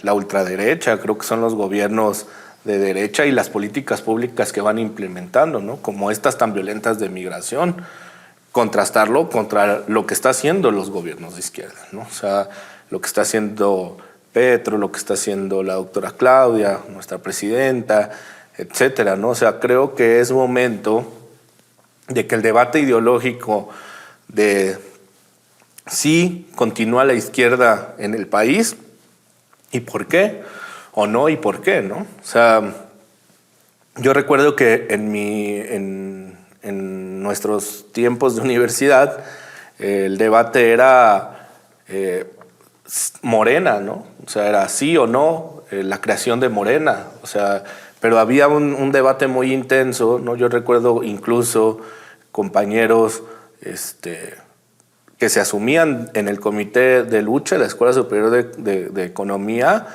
la ultraderecha, creo que son los gobiernos de derecha y las políticas públicas que van implementando, ¿no? Como estas tan violentas de migración, contrastarlo contra lo que está haciendo los gobiernos de izquierda, ¿no? O sea, lo que está haciendo Petro, lo que está haciendo la doctora Claudia, nuestra presidenta, etcétera, ¿no? O sea, creo que es momento de que el debate ideológico de si continúa la izquierda en el país y por qué, o no y por qué, ¿no? O sea, yo recuerdo que en nuestros tiempos de universidad el debate era Morena, ¿no? O sea, era sí o no la creación de Morena, o sea, pero había un debate muy intenso, ¿no? Yo recuerdo incluso compañeros que se asumían en el comité de lucha de la Escuela Superior de Economía,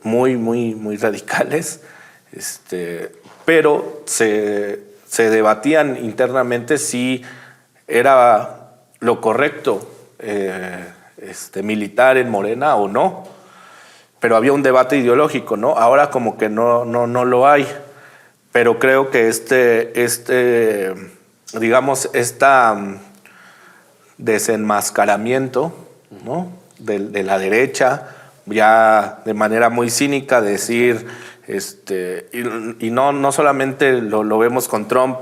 muy radicales, pero se debatían internamente si era lo correcto militar en Morena o no, pero había un debate ideológico, ¿no? Ahora como que no lo hay, pero creo que digamos, desenmascaramiento, ¿no? de la derecha, ya de manera muy cínica, decir, y no solamente lo vemos con Trump,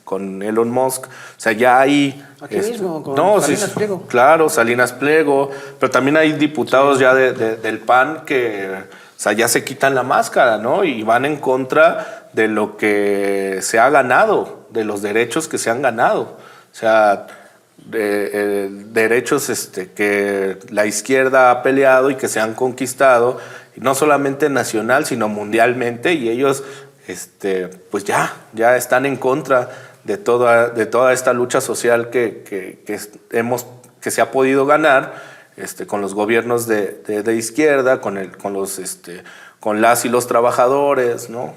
con Elon Musk, o sea, ya hay... Aquí mismo, con Salinas Pliego. Claro, Salinas Pliego, pero también hay diputados ya del PAN que, o sea, ya se quitan la máscara, ¿no? Y van en contra de lo que se ha ganado, de los derechos que se han ganado. O sea, derechos que la izquierda ha peleado y que se han conquistado, no solamente nacional, sino mundialmente, y ellos pues ya están en contra de toda esta lucha social que se ha podido ganar con los gobiernos de izquierda, con las y los trabajadores, ¿no?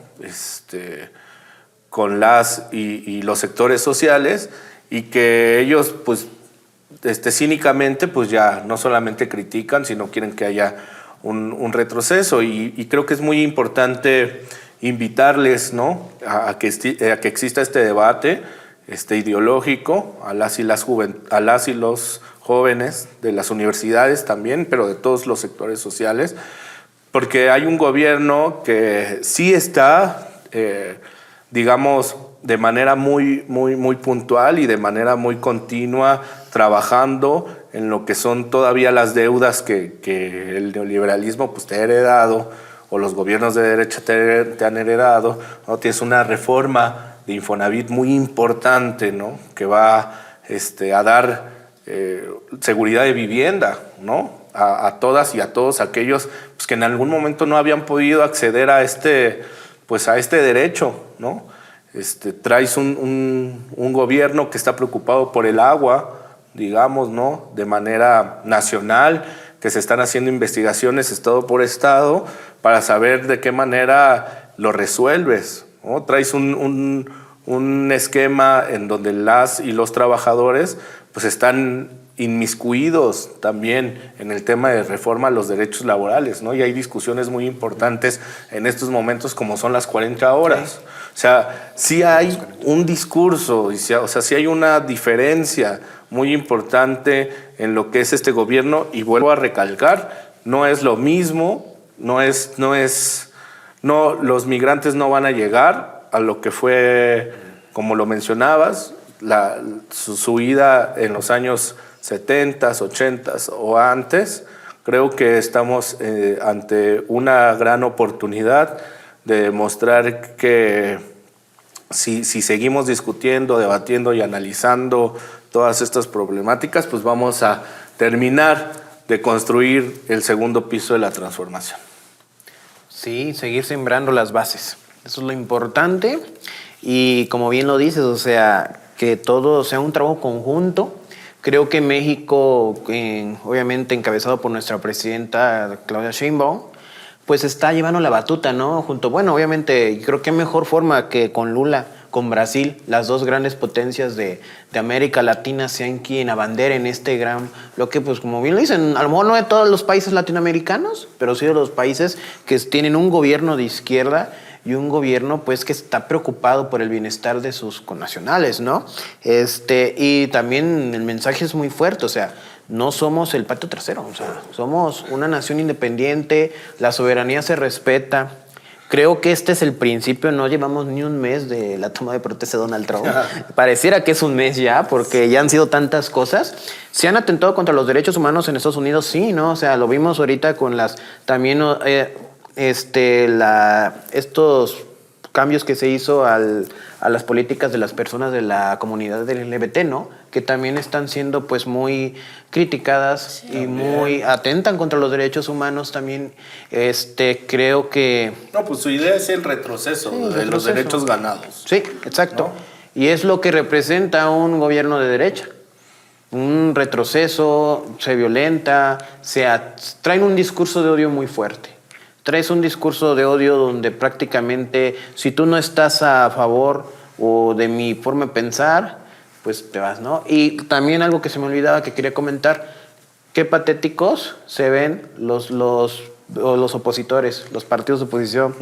Con las y los sectores sociales, y que ellos pues cínicamente pues ya no solamente critican, sino quieren que haya un retroceso, y creo que es muy importante invitarles, ¿no? a que exista este debate ideológico a las y los jóvenes de las universidades también, pero de todos los sectores sociales, porque hay un gobierno que sí está, digamos, de manera muy, muy, muy puntual y de manera muy continua trabajando en lo que son todavía las deudas que el neoliberalismo pues, te ha heredado, o los gobiernos de derecha te han heredado, ¿no? Tienes una reforma de Infonavit muy importante, ¿no? Que va a dar seguridad de vivienda, ¿no? A todas y a todos aquellos pues, que en algún momento no habían podido acceder a este derecho, ¿no? Traes un gobierno que está preocupado por el agua, digamos, ¿no? De manera nacional, que se están haciendo investigaciones estado por estado para saber de qué manera lo resuelves, ¿no? Traes un esquema en donde las y los trabajadores pues están inmiscuidos también en el tema de reforma a los derechos laborales, ¿no? Y hay discusiones muy importantes en estos momentos como son las 40 horas. Sí. O sea, sí hay un discurso, sí hay una diferencia muy importante en lo que es este gobierno, y vuelvo a recalcar, no es lo mismo, los migrantes no van a llegar a lo que fue, como lo mencionabas, su ida en los años 70s, 80s o antes. Creo que estamos ante una gran oportunidad de demostrar que si seguimos discutiendo, debatiendo y analizando todas estas problemáticas, pues vamos a terminar de construir el segundo piso de la transformación. Sí, seguir sembrando las bases. Eso es lo importante. Y como bien lo dices, o sea, que todo sea un trabajo conjunto. Creo que México, obviamente encabezado por nuestra presidenta Claudia Sheinbaum, pues está llevando la batuta, ¿no? Obviamente, creo que mejor forma que con Lula, con Brasil, las dos grandes potencias de América Latina, sean quien abanderen este gran bloque, pues como bien lo dicen, a lo mejor no de todos los países latinoamericanos, pero sí de los países que tienen un gobierno de izquierda y un gobierno pues que está preocupado por el bienestar de sus connacionales, ¿no? Y también el mensaje es muy fuerte, o sea, no somos el patio trasero, o sea, somos una nación independiente, la soberanía se respeta. Creo que este es el principio, no llevamos ni un mes de la toma de protesta de Donald Trump. Pareciera que es un mes ya, porque ya han sido tantas cosas. ¿Se han atentado contra los derechos humanos en Estados Unidos? Sí, ¿no? O sea, lo vimos ahorita con estos cambios que se hizo a las políticas de las personas de la comunidad del LGBT, ¿no? Que también están siendo pues muy criticadas, sí, y muy atentan contra los derechos humanos también. Creo que... No, pues su idea es el retroceso, de los derechos ganados. Sí, exacto. ¿No? Y es lo que representa un gobierno de derecha. Un retroceso, se violenta, traen un discurso de odio muy fuerte. Traes un discurso de odio donde prácticamente si tú no estás a favor o de mi forma de pensar, pues te vas, ¿no? Y también algo que se me olvidaba que quería comentar, qué patéticos se ven los opositores, los partidos de oposición.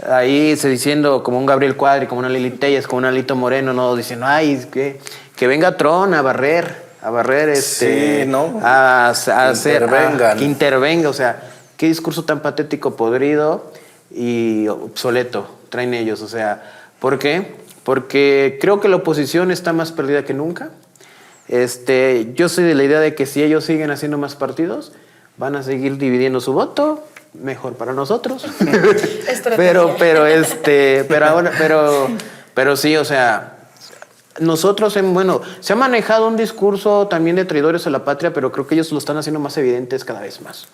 Ahí se diciendo como un Gabriel Cuadri, como una Lili Telles, como un Alito Moreno, ¿no? Diciendo, ay, que venga Tron a barrer, sí, ¿no? Que intervenga, o sea, qué discurso tan patético, podrido y obsoleto traen ellos, o sea, ¿por qué? Porque creo que la oposición está más perdida que nunca. Yo soy de la idea de que si ellos siguen haciendo más partidos, van a seguir dividiendo su voto, mejor para nosotros. pero sí, o sea, nosotros, se ha manejado un discurso también de traidores a la patria, pero creo que ellos lo están haciendo más evidentes cada vez más.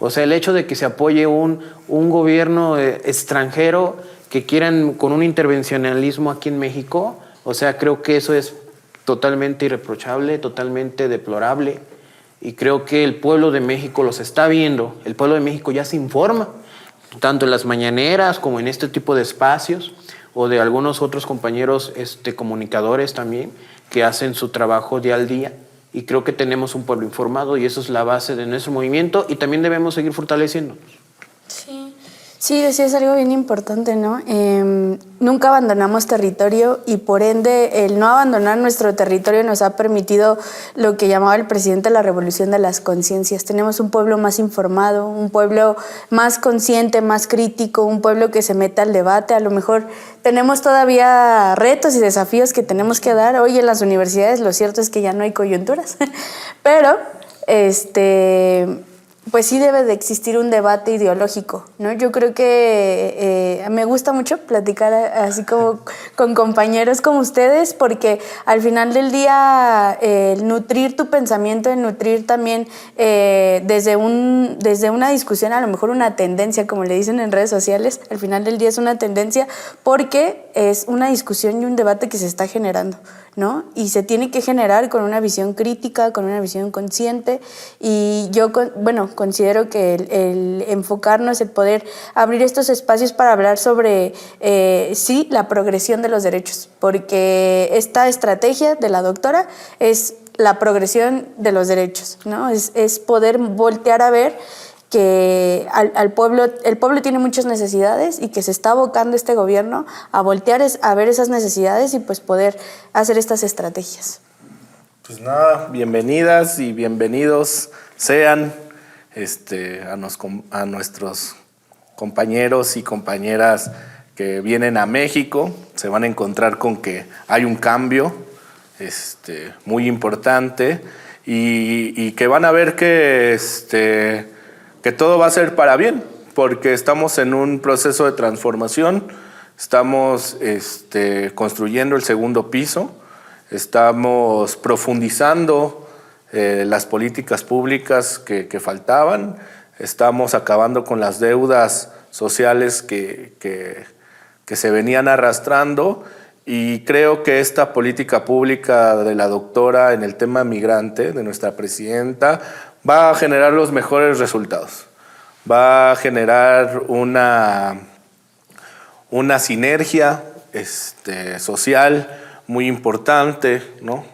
O sea, el hecho de que se apoye un gobierno extranjero que quieran con un intervencionalismo aquí en México, o sea, creo que eso es totalmente irreprochable, totalmente deplorable, y creo que el pueblo de México los está viendo, el pueblo de México ya se informa, tanto en las mañaneras como en este tipo de espacios, o de algunos otros compañeros comunicadores también, que hacen su trabajo día al día. Y creo que tenemos un pueblo informado y eso es la base de nuestro movimiento y también debemos seguir fortaleciéndonos. Sí, decías algo bien importante, ¿no? Nunca abandonamos territorio y por ende el no abandonar nuestro territorio nos ha permitido lo que llamaba el presidente la revolución de las conciencias. Tenemos un pueblo más informado, un pueblo más consciente, más crítico, un pueblo que se meta al debate. A lo mejor tenemos todavía retos y desafíos que tenemos que dar. Hoy en las universidades lo cierto es que ya no hay coyunturas, pero pues sí debe de existir un debate ideológico, ¿no? Yo creo que me gusta mucho platicar así como con compañeros como ustedes, porque al final del día nutrir tu pensamiento, nutrir también desde una discusión, a lo mejor una tendencia, como le dicen en redes sociales, al final del día es una tendencia porque es una discusión y un debate que se está generando, ¿no? Y se tiene que generar con una visión crítica, con una visión consciente, y yo, considero que el enfocarnos, el poder abrir estos espacios para hablar sobre, sí, la progresión de los derechos, porque esta estrategia de la doctora es la progresión de los derechos, ¿no? Es poder voltear a ver que el pueblo tiene muchas necesidades y que se está abocando este gobierno a voltear a ver esas necesidades y pues poder hacer estas estrategias. Pues nada, bienvenidas y bienvenidos sean a nuestros compañeros y compañeras que vienen a México. Se van a encontrar con que hay un cambio muy importante y que van a ver que todo va a ser para bien, porque estamos en un proceso de transformación, estamos construyendo el segundo piso, estamos profundizando las políticas públicas que faltaban, estamos acabando con las deudas sociales que se venían arrastrando, y creo que esta política pública de la doctora en el tema migrante, de nuestra presidenta, va a generar los mejores resultados, va a generar una sinergia social muy importante, ¿no?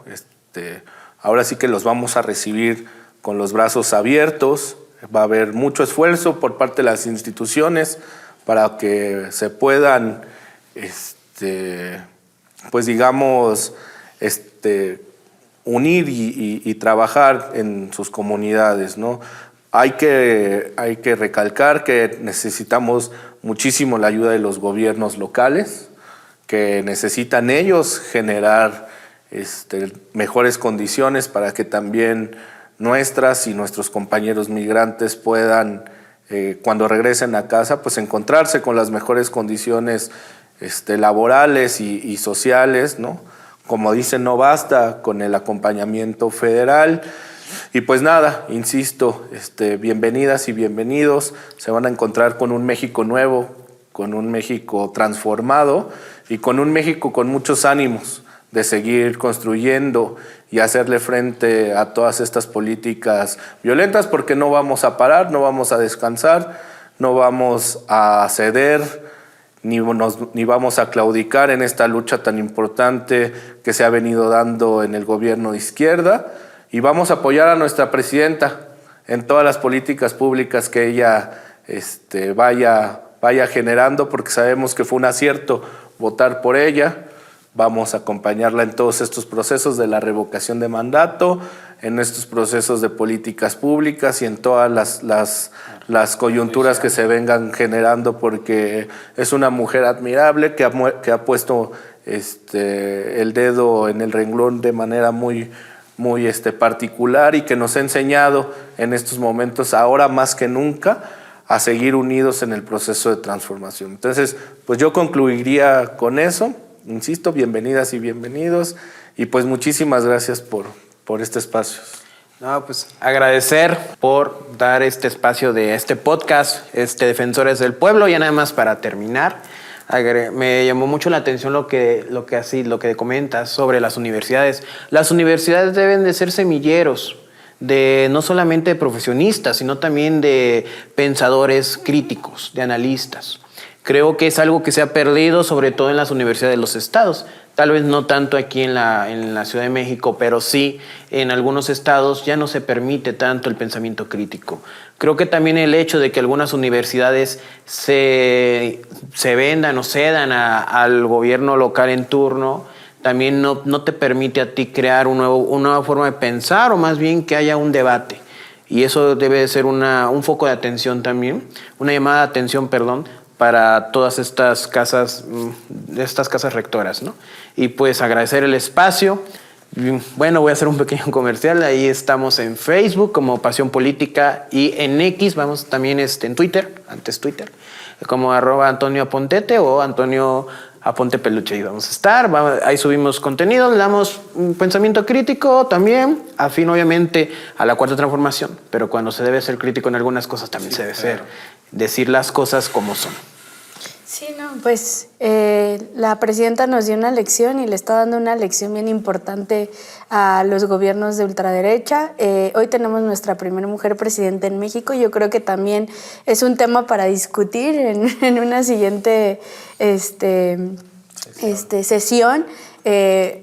Ahora sí que los vamos a recibir con los brazos abiertos, va a haber mucho esfuerzo por parte de las instituciones para que se puedan, pues digamos, unir y trabajar en sus comunidades, ¿no? Hay que recalcar que necesitamos muchísimo la ayuda de los gobiernos locales, que necesitan ellos generar mejores condiciones para que también nuestras y nuestros compañeros migrantes puedan, cuando regresen a casa, pues encontrarse con las mejores condiciones laborales y sociales, ¿no? Como dicen, no basta con el acompañamiento federal. Y pues nada, insisto, bienvenidas y bienvenidos. Se van a encontrar con un México nuevo, con un México transformado y con un México con muchos ánimos de seguir construyendo y hacerle frente a todas estas políticas violentas, porque no vamos a parar, no vamos a descansar, no vamos a ceder, ni vamos a claudicar en esta lucha tan importante que se ha venido dando en el gobierno de izquierda, y vamos a apoyar a nuestra presidenta en todas las políticas públicas que ella vaya generando, porque sabemos que fue un acierto votar por ella. Vamos a acompañarla en todos estos procesos de la revocación de mandato, en estos procesos de políticas públicas y en todas las coyunturas que se vengan generando, porque es una mujer admirable que ha puesto el dedo en el renglón de manera muy particular, y que nos ha enseñado en estos momentos, ahora más que nunca, a seguir unidos en el proceso de transformación. Entonces, pues yo concluiría con eso. insisto, bienvenidas y bienvenidos. Y pues muchísimas gracias por este espacio. No, pues agradecer por dar este espacio de este podcast, Defensores del Pueblo. Ya nada más para terminar, me llamó mucho la atención lo que comentas sobre las universidades. Las universidades deben de ser semilleros de no solamente de profesionistas, sino también de pensadores críticos, de analistas. Creo que es algo que se ha perdido, sobre todo en las universidades de los estados. Tal vez no tanto aquí en la Ciudad de México, pero sí en algunos estados ya no se permite tanto el pensamiento crítico. Creo que también el hecho de que algunas universidades se vendan o cedan al gobierno local en turno también no te permite a ti crear una nueva forma de pensar, o más bien que haya un debate. Y eso debe ser un foco de atención también, una llamada de atención, para todas estas casas rectoras, ¿no? Y pues agradecer el espacio. Bueno, voy a hacer un pequeño comercial. Ahí estamos en Facebook como Pasión Política, y en X vamos también en Twitter, antes Twitter, como @Antonio Apontete o Antonio Aponte Peluche. Ahí vamos a estar, ahí subimos contenido, le damos un pensamiento crítico también, afín obviamente a la Cuarta Transformación, pero cuando se debe ser crítico en algunas cosas también se debe ser, decir las cosas como son. Sí, no, pues la presidenta nos dio una lección y le está dando una lección bien importante a los gobiernos de ultraderecha. Hoy tenemos nuestra primera mujer presidenta en México. Yo creo que también es un tema para discutir en una siguiente sesión.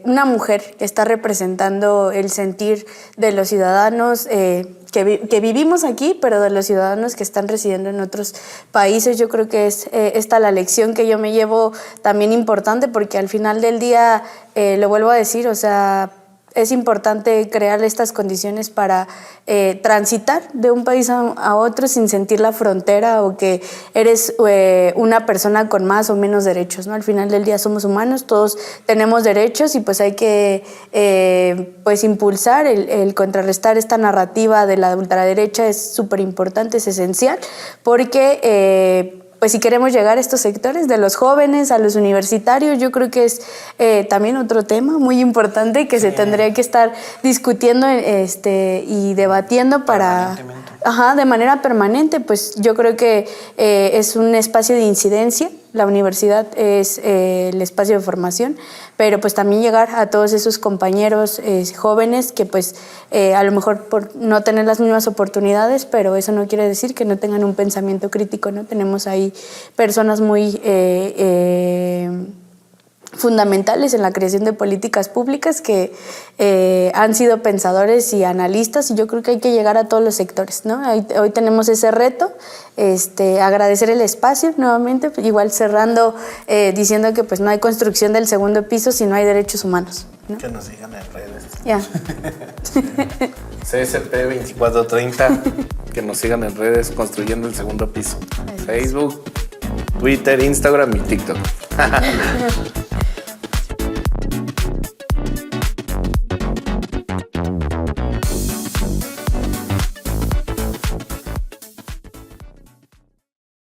Una mujer está representando el sentir de los ciudadanos que vivimos aquí, pero de los ciudadanos que están residiendo en otros países. Yo creo que es esta la lección que yo me llevo también importante, porque al final del día, lo vuelvo a decir, o sea, es importante crear estas condiciones para transitar de un país a otro sin sentir la frontera o que eres una persona con más o menos derechos, ¿no? Al final del día somos humanos, todos tenemos derechos, y pues hay que pues impulsar el contrarrestar esta narrativa de la ultraderecha. Es súper importante, es esencial, porque pues si queremos llegar a estos sectores, de los jóvenes a los universitarios, yo creo que es también otro tema muy importante que se tendría que estar discutiendo y debatiendo de manera permanente. Pues yo creo que es un espacio de incidencia. La universidad es el espacio de formación, pero pues también llegar a todos esos compañeros jóvenes que pues a lo mejor por no tener las mismas oportunidades, pero eso no quiere decir que no tengan un pensamiento crítico, ¿no? Tenemos ahí personas muy fundamentales en la creación de políticas públicas que han sido pensadores y analistas, y yo creo que hay que llegar a todos los sectores, ¿no? Hoy tenemos ese reto, agradecer el espacio nuevamente, igual cerrando diciendo que pues no hay construcción del segundo piso si no hay derechos humanos, ¿no? Que nos sigan en redes. Ya. CSP 2430, que nos sigan en redes, construyendo el segundo piso. Facebook, Twitter, Instagram y TikTok.